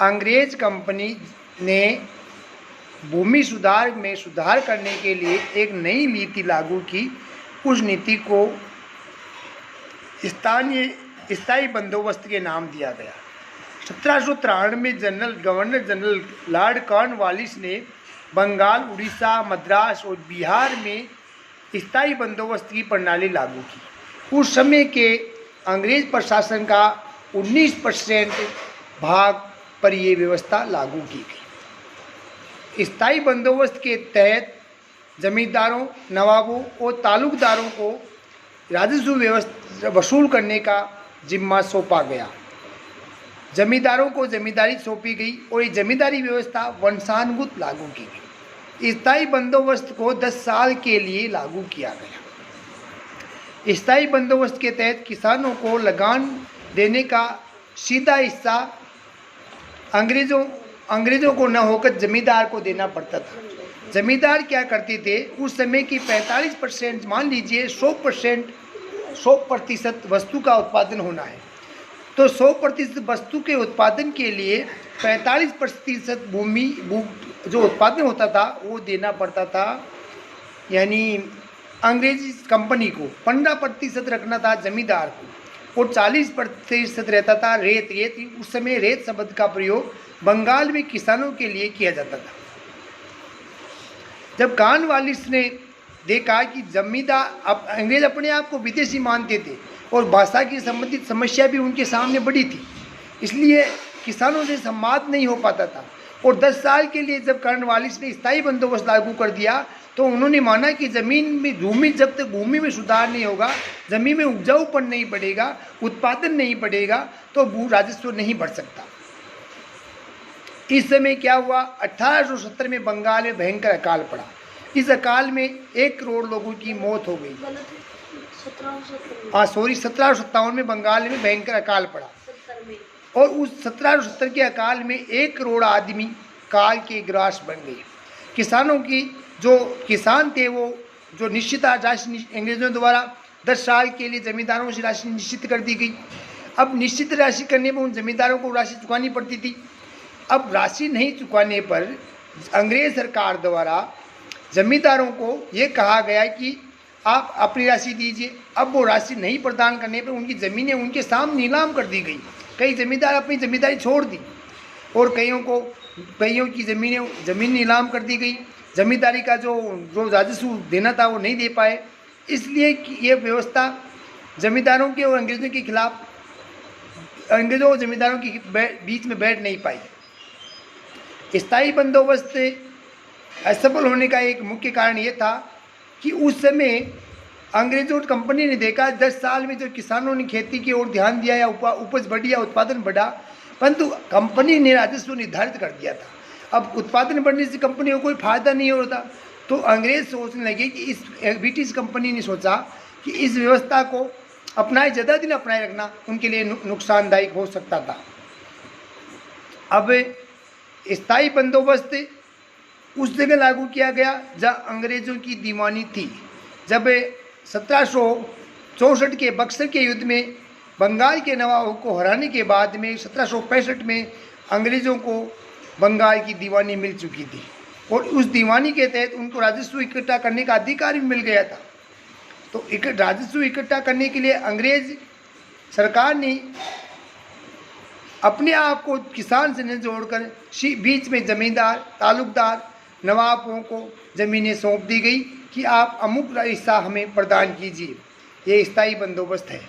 अंग्रेज कंपनी ने भूमि सुधार में सुधार करने के लिए एक नई नीति लागू की। उस नीति को स्थायी बंदोबस्त के नाम दिया गया। 1793 में गवर्नर जनरल लॉर्ड कॉर्नवालिस ने बंगाल, उड़ीसा, मद्रास और बिहार में स्थायी बंदोबस्त की प्रणाली लागू की। उस समय के अंग्रेज प्रशासन का 19% भाग पर यह व्यवस्था लागू की गई। स्थायी बंदोबस्त के तहत जमींदारों, नवाबों और तालुकदारों को राजस्व वसूल करने का जिम्मा सौंपा गया। जमींदारों को जमींदारी सौंपी गई और ये जमींदारी व्यवस्था वंशानुगत लागू की गई। स्थायी बंदोबस्त को 10 साल के लिए लागू किया गया। स्थायी बंदोबस्त के तहत किसानों को लगान देने का सीधा हिस्सा अंग्रेजों को न होकर जमींदार को देना पड़ता था। जमींदार क्या करते थे, उस समय की 45%, मान लीजिए 100% वस्तु का उत्पादन होना है, तो 100% वस्तु के उत्पादन के लिए 45% भूमि जो उत्पादन होता था वो देना पड़ता था। यानी अंग्रेजी कंपनी को 15% रखना था जमींदार को और 40% रहता था रेत। उस समय रेत शब्द का प्रयोग बंगाल में किसानों के लिए किया जाता था। जब कॉर्नवालिस ने देखा कि जमींदार अंग्रेज अपने आप को विदेशी मानते थे और भाषा की संबंधित समस्या भी उनके सामने बड़ी थी, इसलिए किसानों से संवाद नहीं हो पाता था। और 10 साल के लिए जब कॉर्नवालिस ने स्थायी बंदोबस्त लागू कर दिया तो उन्होंने माना कि जब तक भूमि में सुधार नहीं होगा, ज़मीन में उपजाऊपन नहीं बढ़ेगा, उत्पादन नहीं बढ़ेगा, तो भू राजस्व नहीं बढ़ सकता। इस समय क्या हुआ, 1870 में बंगाल में भयंकर अकाल पड़ा। इस अकाल में 1 करोड़ लोगों की मौत हो गई। 1757 में बंगाल में भयंकर अकाल पड़ा और उस 1770 के अकाल में 1 करोड़ आदमी काल के ग्रास बन गए। किसानों की जो किसान थे वो जो निश्चित राशि अंग्रेजों द्वारा 10 साल के लिए जमींदारों से राशि निश्चित कर दी गई। अब निश्चित राशि करने में उन जमींदारों को राशि चुकानी पड़ती थी। अब राशि नहीं चुकाने पर अंग्रेज सरकार द्वारा जमींदारों को ये कहा गया कि आप अपनी राशि दीजिए। अब वो राशि नहीं प्रदान करने पर उनकी ज़मीनें उनके सामने नीलाम कर दी गई। कई जमींदार अपनी ज़मींदारी छोड़ दी और कईयों की ज़मीन नीलाम कर दी गई। जमींदारी का जो राजस्व देना था वो नहीं दे पाए। इसलिए ये व्यवस्था जमींदारों के और अंग्रेज़ों के खिलाफ, अंग्रेज़ों और जमींदारों के बीच में बैठ नहीं पाई। स्थायी बंदोबस्त असफल होने का एक मुख्य कारण ये था कि उस समय अंग्रेजों की कंपनी ने देखा 10 साल में जो किसानों ने खेती की ओर ध्यान दिया या उपज बढ़ी या उत्पादन बढ़ा, परंतु कंपनी ने राजस्व निर्धारित कर दिया था। अब उत्पादन बढ़ने से कंपनी को कोई फायदा नहीं होता, तो अंग्रेज सोचने लगे कि ब्रिटिश कंपनी ने सोचा कि इस व्यवस्था को ज़्यादा दिन अपनाए रखना उनके लिए नुकसानदायक हो सकता था। अब स्थायी बंदोबस्त उस जगह लागू किया गया जहाँ अंग्रेज़ों की दीवानी थी। जब 1764 के बक्सर के युद्ध में बंगाल के नवाबों को हराने के बाद में 1765 में अंग्रेज़ों को बंगाल की दीवानी मिल चुकी थी और उस दीवानी के तहत उनको राजस्व इकट्ठा करने का अधिकार भी मिल गया था। तो राजस्व इकट्ठा करने के लिए अंग्रेज सरकार ने अपने आप को किसान से न जोड़कर बीच में जमींदार, तालुकदार, नवाबों को ज़मीनें सौंप दी गई कि आप अमुक हिस्सा हमें प्रदान कीजिए। ये स्थायी बंदोबस्त है।